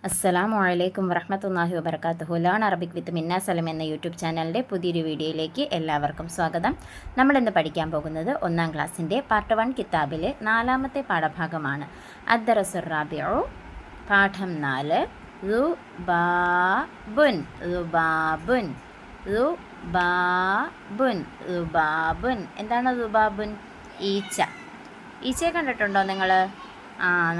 അസ്സലാമു അലൈക്കും വറഹ്മത്തുള്ളാഹി വബറകാതുഹു. ലേൺ അറബിക് വിത്ത് മിന്ന സലം എന്ന യൂട്യൂബ് ചാനലിൻ്റെ പുതിയൊരു വീഡിയോയിലേക്ക് എല്ലാവർക്കും സ്വാഗതം. നമ്മളിന്ന് പഠിക്കാൻ പോകുന്നത് 1ാം ക്ലാസ്സിൻ്റെ പാർട്ട് 1 കിതാബിലെ 4ാമത്തെ പാഠഭാഗമാണ്. അദ്ദറസുർ റാബിഉ, പാഠം 4, റുബാബുൻ. റുബാബുൻ റുബാബുൻ റുബാബുൻ. എന്താണ് റുബാബുൻ? ഈച്ച. ഈച്ചയെ കണ്ടിട്ടുണ്ടോ നിങ്ങൾ?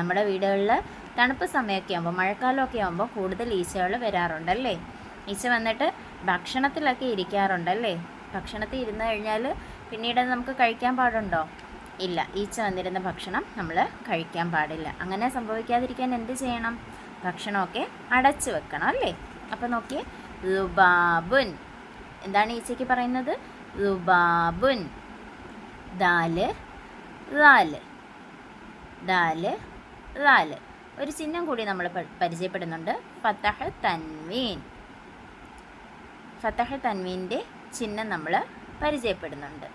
നമ്മുടെ വീടുകളിൽ തണുപ്പ് സമയമൊക്കെ ആകുമ്പോൾ, മഴക്കാലമൊക്കെ ആകുമ്പോൾ കൂടുതൽ ഈച്ചകൾ വരാറുണ്ടല്ലേ. ഈച്ച വന്നിട്ട് ഭക്ഷണത്തിലൊക്കെ ഇരിക്കാറുണ്ടല്ലേ. ഭക്ഷണത്തിൽ ഇരുന്ന് കഴിഞ്ഞാൽ പിന്നീട് നമുക്ക് കഴിക്കാൻ പാടുണ്ടോ? ഇല്ല. ഈച്ച വന്നിരുന്ന ഭക്ഷണം നമ്മൾ കഴിക്കാൻ പാടില്ല. അങ്ങനെ സംഭവിക്കാതിരിക്കാൻ എന്ത് ചെയ്യണം? ഭക്ഷണമൊക്കെ അടച്ചു വെക്കണം അല്ലേ. അപ്പോൾ നോക്കിയേ, റുബാബുൻ. എന്താണ് ഈച്ചയ്ക്ക് പറയുന്നത്? റുബാബുൻ. ദാല് റാല്. ദാല് റാല്. ഒരു ചിഹ്നം കൂടി നമ്മൾ പരിചയപ്പെടുന്നുണ്ട്. ഫതഹ് തൻവീൻ. ഫതഹ് തൻവീൻ്റെ ചിഹ്നം നമ്മൾ പരിചയപ്പെടുന്നുണ്ട്.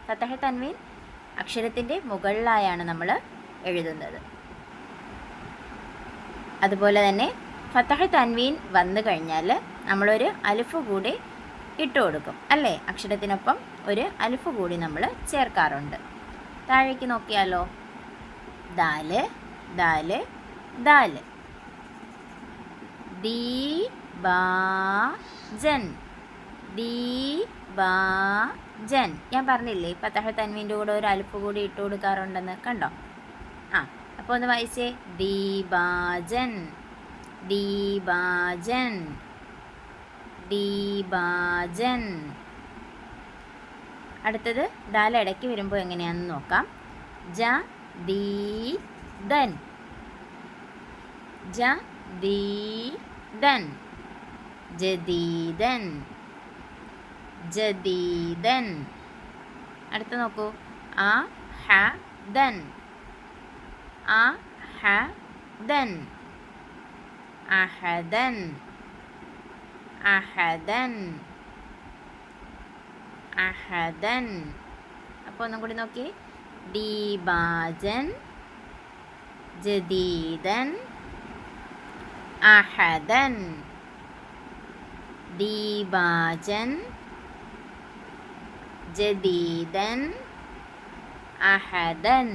ഫതഹ് തൻവീൻ അക്ഷരത്തിൻ്റെ മുകളിലായാണ് നമ്മൾ എഴുതുന്നത്. അതുപോലെ തന്നെ ഫതഹ് തൻവീൻ വന്നു കഴിഞ്ഞാൽ നമ്മളൊരു അലിഫ് കൂടി ഇട്ട് കൊടുക്കും അല്ലേ. അക്ഷരത്തിനൊപ്പം ഒരു അലിഫ് കൂടി നമ്മൾ ചേർക്കാറുണ്ട്. താഴേക്ക് നോക്കിയാലോ. ദാല് ദാല് ദാല്. ദീബാജൻ. ദീബാജൻ. ഞാൻ പറഞ്ഞില്ലേ ഫതഹ് തൻവീൻ്റെ കൂടെ ഒരു അലിഫ് കൂടി ഇട്ട് കൊടുക്കാറുണ്ടെന്ന്. കണ്ടോ? അപ്പോൾ ഒന്ന് വായിച്ചേ. ദീബാജൻ ദീബാജൻ ദീബാജൻ. അടുത്തത് ദാല് ഇടയ്ക്ക് വരുമ്പോൾ എങ്ങനെയാണെന്ന് നോക്കാം. ജദീദൻ. ജദീദൻ ജദീദൻ ജദീദൻ. അടുത്ത നോക്കൂ. അഹദൻ. അഹദൻ അഹദൻ അഹദൻ അഹദൻ. അപ്പോൾ ഒന്നും കൂടി നോക്കി. ദീബാജൻ ജദീദൻ അഹദൻ. ദീബാജൻ ജദീദൻ അഹദൻ.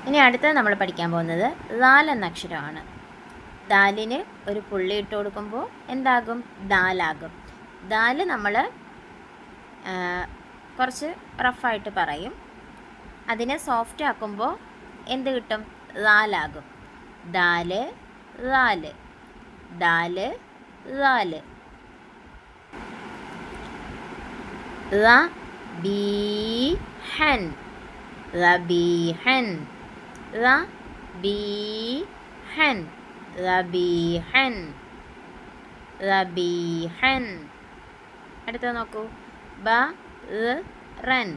ഇനി അടുത്തത് നമ്മൾ പഠിക്കാൻ പോകുന്നത് ദാൽ എന്ന അക്ഷരമാണ്. ദാലിന് ഒരു പുള്ളി ഇട്ട് കൊടുക്കുമ്പോൾ എന്താകും? ദാലാകും. ദാല് നമ്മൾ കുറച്ച് റഫായിട്ട് പറയും. അതിനെ സോഫ്റ്റ് ആക്കുമ്പോൾ എന്ത് കിട്ടും? റാലാകും. ദാല് റാല് ദാല് റാല്. റബീഹൻ റബീഹൻ റബീഹൻ റബീഹൻ റബീഹൻ. അടുത്ത നോക്കൂ. ബറൻ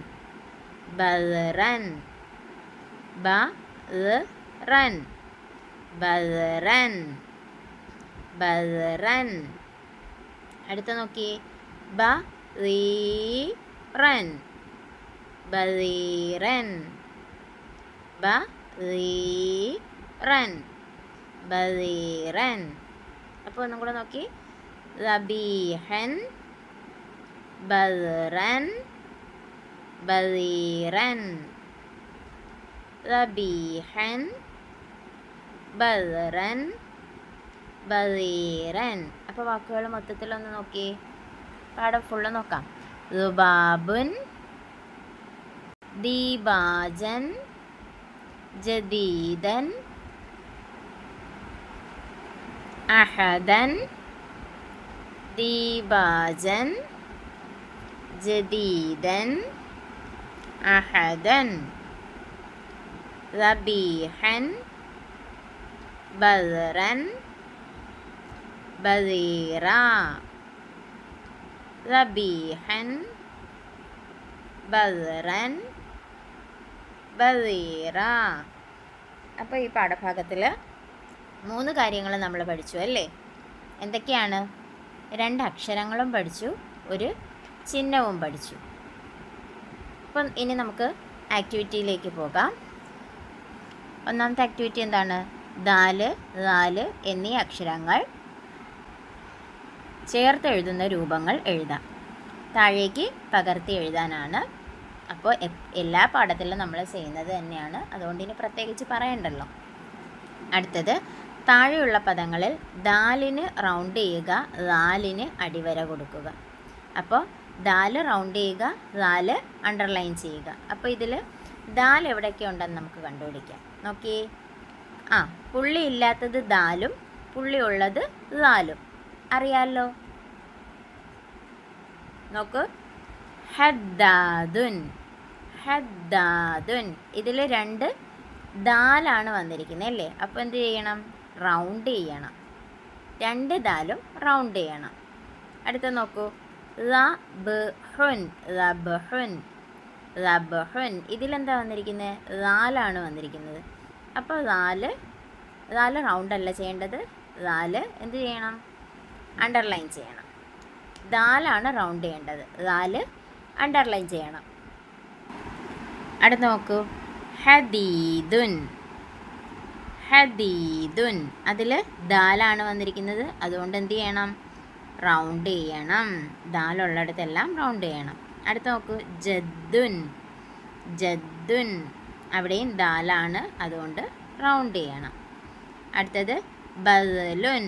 ബറൻ ബറൻ ബറൻ ബറൻ. അടുത്ത നോക്കിയേ. ബറീറൻ ബറീറൻ ബറീറൻ ബറീറൻ. അപ്പോൾ ഒന്നും കൂടെ നോക്കി. റബീഹൻ ബറൻ ബറീറൻ റബീഹൻ ബറൻ ബറീറൻ. അപ്പോൾ വാക്കുകൾ മൊത്തത്തിലൊന്ന് നോക്കിയേ. പാഠം ഫുള്ള് നോക്കാം. റുബാബുൻ ദീബാജൻ ജദീദൻ അഹദൻ ദീബാജൻ ജദീദൻ അഹദൻ റബീഹൻ ബറൻ ബറീറ റബീഹൻ ബറൻ ബറീറ. അപ്പോൾ ഈ പാഠഭാഗത്തിൽ 3 കാര്യങ്ങൾ നമ്മൾ പഠിച്ചു അല്ലേ. എന്തൊക്കെയാണ്? 2 അക്ഷരങ്ങളും പഠിച്ചു, ഒരു ചിഹ്നവും പഠിച്ചു. അപ്പം ഇനി നമുക്ക് ആക്ടിവിറ്റിയിലേക്ക് പോകാം. ഒന്നാമത്തെ ആക്ടിവിറ്റി എന്താണ്? ദാല്, ദാല് എന്നീ അക്ഷരങ്ങൾ ചേർത്തെഴുതുന്ന രൂപങ്ങൾ എഴുതാം. താഴേക്ക് പകർത്തി എഴുതാനാണ്. അപ്പോൾ എല്ലാ പാഠത്തിലും നമ്മൾ ചെയ്യുന്നത് തന്നെയാണ്, അതുകൊണ്ട് ഇനി പ്രത്യേകിച്ച് പറയണ്ടല്ലോ. അടുത്തത്, താഴെയുള്ള പദങ്ങളിൽ ദാലിന് റൗണ്ട് ചെയ്യുക, ദാലിന് അടിവര കൊടുക്കുക. അപ്പോൾ ദാല് റൗണ്ട് ചെയ്യുക, ദാല് അണ്ടർലൈൻ ചെയ്യുക. അപ്പോൾ ഇതിൽ ദാൽ എവിടെയൊക്കെ ഉണ്ടെന്ന് നമുക്ക് കണ്ടുപിടിക്കാം. നോക്കിയേ, പുള്ളി ഇല്ലാത്തത് ദാലും പുള്ളി ഉള്ളത് ദാലും അറിയാമല്ലോ. നോക്ക്, ഹദ്ദാദുൻ, ഹദ്ദാദുൻ. ഇതിൽ 2 ദാലാണ് വന്നിരിക്കുന്നത് അല്ലേ? അപ്പോൾ എന്ത് ചെയ്യണം? റൗണ്ട് ചെയ്യണം. 2 ദാലും റൗണ്ട് ചെയ്യണം. അടുത്ത നോക്കൂ, റബ്ഹുൻ, റബ്ഹുൻ, റബ്ഹുൻ. ഇതിലെന്താ വന്നിരിക്കുന്നത്? ദാലാണ് വന്നിരിക്കുന്നത്. അപ്പോൾ ദാല് റൗണ്ട് അല്ല ചെയ്യേണ്ടത്, ദാല് എന്ത് ചെയ്യണം? അണ്ടർലൈൻ ചെയ്യണം. ദാലാണ് റൗണ്ട് ചെയ്യേണ്ടത്, ദാല് അണ്ടർലൈൻ ചെയ്യണം. അടുത്ത് നോക്കൂ, ഹദീദുൻ, ഹദീദുൻ. അതിൽ ദാലാണ് വന്നിരിക്കുന്നത്, അതുകൊണ്ട് എന്ത് ചെയ്യണം? റൗണ്ട് ചെയ്യണം. ദാലുള്ളിടത്തെല്ലാം റൗണ്ട് ചെയ്യണം. അടുത്ത് നോക്കൂ, ജദ്ദുൻ, ജദ്ദുൻ. അവിടെയും ദാലാണ്, അതുകൊണ്ട് റൗണ്ട് ചെയ്യണം. അടുത്തത് ബദലുൻ,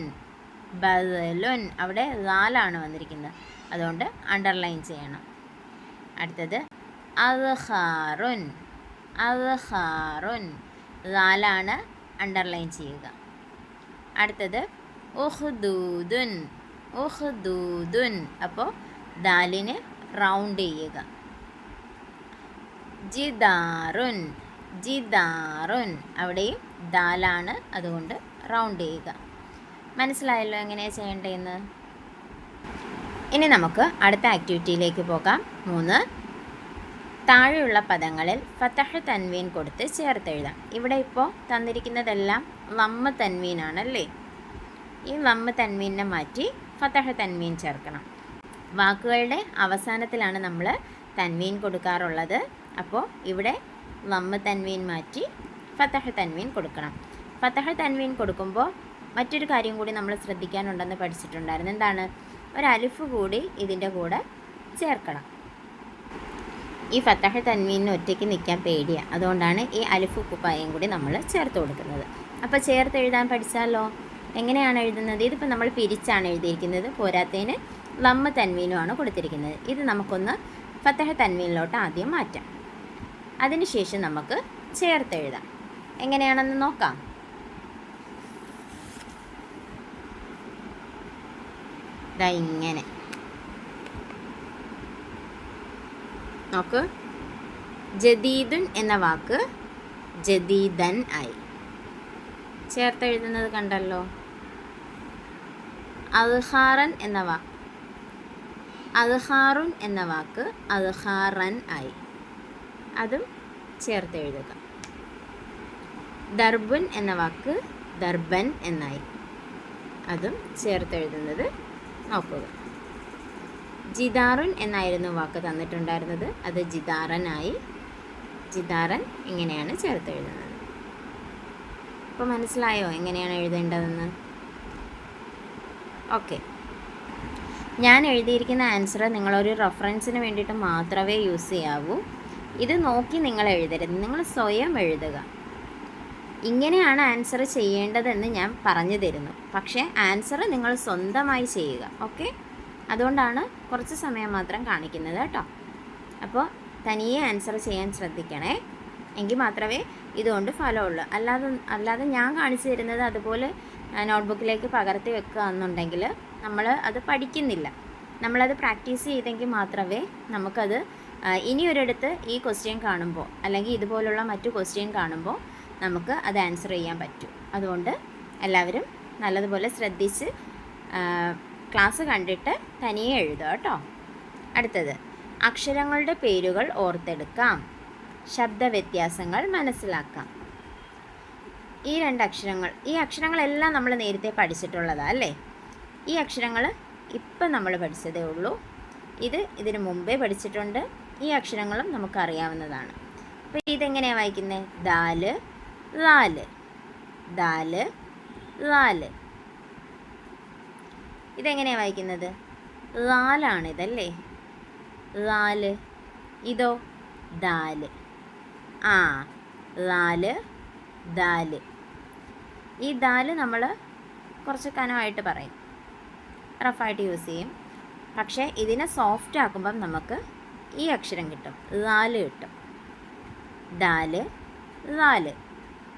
ബദലുൻ. അവിടെ ദാലാണ് വന്നിരിക്കുന്നത്, അതുകൊണ്ട് അണ്ടർലൈൻ ചെയ്യണം. അടുത്തത് അദ്ഹാറുൻ, അദ്ഹാറുൻ. ദാലാണ്, അണ്ടർലൈൻ ചെയ്യുക. അടുത്തത് ഉഹ്ദൂദുൻ, ഉഹ്ദൂദുൻ. അപ്പോൾ ദാലിന് റൗണ്ട് ചെയ്യുക. ജിദാറുൻ, ജിദാറുൻ. അവിടെയും ദാലാണ്, അതുകൊണ്ട് റൗണ്ട് ചെയ്യുക. മനസ്സിലായല്ലോ എങ്ങനെയാണ് ചെയ്യേണ്ടതെന്ന്? ഇനി നമുക്ക് അടുത്ത ആക്ടിവിറ്റിയിലേക്ക് പോകാം. 3, താഴെയുള്ള പദങ്ങളിൽ ഫതഹ് തൻവീൻ കൊടുത്ത് ചേർത്തെഴുതാം. ഇവിടെ ഇപ്പോൾ തന്നിരിക്കുന്നതെല്ലാം ലമ്മ് തൻവീനാണല്ലേ? ഈ ലമ്മ് തൻവീനെ മാറ്റി ഫതഹ് തൻവീൻ ചേർക്കണം. വാക്കുകളുടെ അവസാനത്തിലാണ് നമ്മൾ തൻവീൻ കൊടുക്കാറുള്ളത്. അപ്പോൾ ഇവിടെ ലമ്മ് തൻവീൻ മാറ്റി ഫതഹ് തൻവീൻ കൊടുക്കണം. ഫതഹ് തൻവീൻ കൊടുക്കുമ്പോൾ മറ്റൊരു കാര്യം കൂടി നമ്മൾ ശ്രദ്ധിക്കാനുണ്ടെന്ന് പഠിച്ചിട്ടുണ്ടായിരുന്നു. എന്താണ്? ഒരു അലിഫ് കൂടി ഇതിൻ്റെ കൂടെ ചേർക്കണം. ഈ ഫതഹ് തൻവീനിന് ഒറ്റയ്ക്ക് നിൽക്കാൻ പേടിയാണ്, അതുകൊണ്ടാണ് ഈ അലിഫ് കുപ്പായം കൂടി നമ്മൾ ചേർത്ത് കൊടുക്കുന്നത്. അപ്പോൾ ചേർത്ത് എഴുതാൻ പഠിച്ചാലോ? എങ്ങനെയാണ് എഴുതുന്നത്? ഇതിപ്പോൾ നമ്മൾ പിരിച്ചാണ് എഴുതിയിരിക്കുന്നത്, പോരാത്തതിന് ലമ്മ് തൻവീനുമാണ് കൊടുത്തിരിക്കുന്നത്. ഇത് നമുക്കൊന്ന് ഫതഹ് തൻവീനിലോട്ട് ആദ്യം മാറ്റാം. അതിനുശേഷം നമുക്ക് ചേർത്തെഴുതാം. എങ്ങനെയാണെന്ന് നോക്കാം. ദാ ഇങ്ങനെ നോക്ക്, ജദീദുൻ എന്ന വാക്ക് ജദീദൻ ആയി. ചേർത്തെഴുതുന്നത് കണ്ടല്ലോ. അദ്ഹാറൻ എന്ന വാക്ക്, അദ്ഹാറുൻ എന്ന വാക്ക് അദ്ഹാറൻ ആയി. അതും ചേർത്തെഴുതുക. ദർബുൻ എന്ന വാക്ക് ദർബൻ എന്നായി. അതും ചേർത്തെഴുതുന്നത് നോക്കുക. ജിദാറുൻ എന്നായിരുന്നു വാക്ക് തന്നിട്ടുണ്ടായിരുന്നത്, അത് ജിദാറനായി. ജിദാറൻ ഇങ്ങനെയാണ് ചേർത്തെഴുതുന്നത്. അപ്പോൾ മനസ്സിലായോ എങ്ങനെയാണ് എഴുതേണ്ടതെന്ന്? ഓക്കെ, ഞാൻ എഴുതിയിരിക്കുന്ന ആൻസർ നിങ്ങളൊരു റെഫറൻസിന് വേണ്ടിയിട്ട് മാത്രമേ യൂസ് ചെയ്യാവൂ. ഇത് നോക്കി നിങ്ങൾ എഴുതരുത്, നിങ്ങൾ സ്വയം എഴുതുക. ഇങ്ങനെയാണ് ആൻസർ ചെയ്യേണ്ടതെന്ന് ഞാൻ പറഞ്ഞു തരുന്നു, പക്ഷേ ആൻസർ നിങ്ങൾ സ്വന്തമായി ചെയ്യുക. ഓക്കെ, അതുകൊണ്ടാണ് കുറച്ച് സമയം മാത്രം കാണിക്കുന്നത് കേട്ടോ. അപ്പോൾ തനിയെ ആൻസർ ചെയ്യാൻ ശ്രദ്ധിക്കണേ, എങ്കിൽ മാത്രമേ ഇതുകൊണ്ട് ഫലമുള്ളൂ. അല്ലാതെ ഞാൻ കാണിച്ചു തരുന്നത് അതുപോലെ നോട്ട്ബുക്കിലേക്ക് പകർത്തി വെക്കുക എന്നുണ്ടെങ്കിൽ നമ്മൾ അത് പഠിക്കുന്നില്ല. നമ്മളത് പ്രാക്ടീസ് ചെയ്തെങ്കിൽ മാത്രമേ നമുക്കത് ഇനിയൊരിടത്ത് ഈ ക്വസ്റ്റ്യൻ കാണുമ്പോൾ അല്ലെങ്കിൽ ഇതുപോലുള്ള മറ്റു ക്വസ്റ്റ്യൻ കാണുമ്പോൾ നമുക്ക് അത് ആൻസർ ചെയ്യാൻ പറ്റും. അതുകൊണ്ട് എല്ലാവരും നല്ലതുപോലെ ശ്രദ്ധിച്ച് ക്ലാസ് കണ്ടിട്ട് തനിയെ എഴുതുക കേട്ടോ. അടുത്തത്, അക്ഷരങ്ങളുടെ പേരുകൾ ഓർത്തെടുക്കാം, ശബ്ദ വ്യത്യാസങ്ങൾ മനസ്സിലാക്കാം. ഈ 2 അക്ഷരങ്ങൾ, ഈ അക്ഷരങ്ങളെല്ലാം നമ്മൾ നേരത്തെ പഠിച്ചിട്ടുള്ളതാണ് അല്ലേ? ഈ അക്ഷരങ്ങൾ ഇപ്പം നമ്മൾ പഠിച്ചതേ ഉള്ളൂ. ഇതിന് മുമ്പേ പഠിച്ചിട്ടുണ്ട്. ഈ അക്ഷരങ്ങളും നമുക്കറിയാവുന്നതാണ്. അപ്പോൾ ഇതെങ്ങനെയാണ് വായിക്കുന്നത്? ദാല്, ലാല്. ദാല് ലാല്. ഇതെങ്ങനെയാണ് വായിക്കുന്നത്? ലാലാണിതല്ലേ, ലാല്. ഇതോ ദാല്. ആ, ലാല് ദാല്. ഈ ദാല് നമ്മൾ കുറച്ച് കനമായിട്ട് പറയും, റഫായിട്ട് യൂസ് ചെയ്യും. പക്ഷേ ഇതിനെ സോഫ്റ്റ് ആക്കുമ്പം നമുക്ക് ഈ അക്ഷരം കിട്ടും, ലാല് കിട്ടും. ദാല് ലാല്.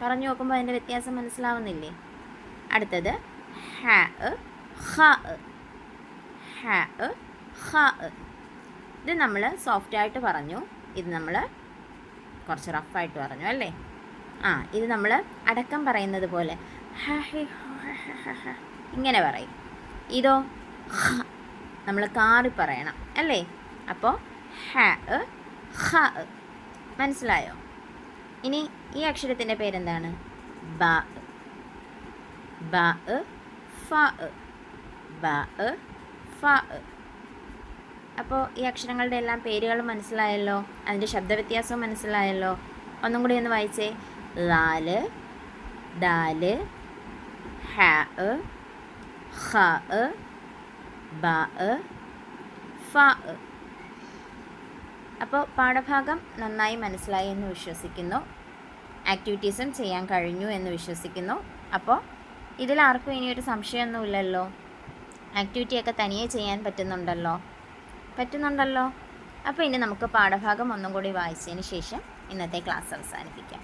പറഞ്ഞു നോക്കുമ്പോൾ അതിൻ്റെ വ്യത്യാസം മനസ്സിലാവുന്നില്ലേ? അടുത്തത് ഹ ഹ ഹ ഹ. ഇത് നമ്മൾ സോഫ്റ്റായിട്ട് പറഞ്ഞു, ഇത് നമ്മൾ കുറച്ച് റഫായിട്ട് പറഞ്ഞു അല്ലേ? ആ, ഇത് നമ്മൾ അടക്കം പറയുന്നത് പോലെ ഇങ്ങനെ പറയും. ഇതോ നമ്മൾ കാറി പറയണം അല്ലേ? അപ്പോൾ ഹ ഹ. മനസ്സിലായോ? ഇനി ഈ അക്ഷരത്തിൻ്റെ പേരെന്താണ്? ബ ബ ഫ ബ ഫ. അപ്പോൾ ഈ അക്ഷരങ്ങളുടെ എല്ലാം പേരുകൾ മനസ്സിലായല്ലോ, അതിൻ്റെ ശബ്ദവ്യത്യാസവും മനസ്സിലായല്ലോ. ഒന്നും കൂടി ഒന്ന് വായിച്ചേ. ലാല് ദാല് ഹ ഹ ബ ഫ. അപ്പോൾ പാഠഭാഗം നന്നായി മനസ്സിലായി എന്ന് വിശ്വസിക്കുന്നു. ആക്ടിവിറ്റീസും ചെയ്യാൻ കഴിഞ്ഞു എന്ന് വിശ്വസിക്കുന്നു. അപ്പോൾ ഇതിലാർക്കും ഇനിയൊരു സംശയമൊന്നുമില്ലല്ലോ. ആക്ടിവിറ്റിയൊക്കെ തനിയെ ചെയ്യാൻ പറ്റുന്നുണ്ടല്ലോ. അപ്പോൾ ഇനി നമുക്ക് പാഠഭാഗം ഒന്നും കൂടി വായിച്ചതിന് ശേഷം ഇന്നത്തെ ക്ലാസ് അവസാനിപ്പിക്കാം.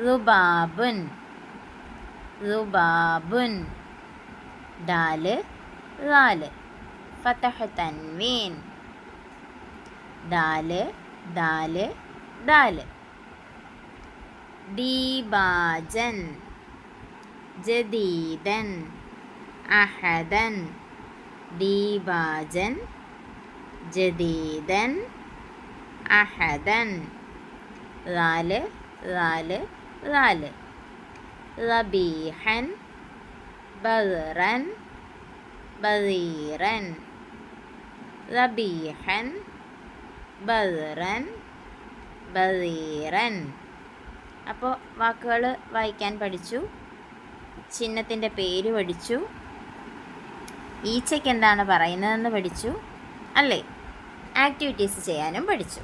റുബാബുൻ റുബാബുൻ. ദാല് ലാല്. ഫതഹ് തൻവീൻ. ദാല് ദാല് ദാല്. ദീബാജൻ ജദീദൻ അഹദൻ. ദീബാജൻ ജദീദൻ അഹദൻ. ലാല് ലാല് ലാല്. റബീഹൻ ബദ്റൻ ബദീറൻ. റബീഹൻ ബദ്റൻ ബദീറൻ. അപ്പോൾ വാക്കുകൾ വായിക്കാൻ പഠിച്ചു, ചിഹ്നത്തിൻ്റെ പേര് പഠിച്ചു, ഈച്ചയ്ക്ക് എന്താണ് പറയുന്നതെന്ന് പഠിച്ചു അല്ലേ? ആക്ടിവിറ്റീസ് ചെയ്യാനും പഠിച്ചു.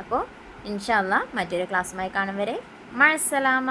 അപ്പോൾ ഇൻഷാ അല്ലാഹ് മറ്റൊരു ക്ലാസ്സുമായി കാണും വരെ മഅസ്സലാമ.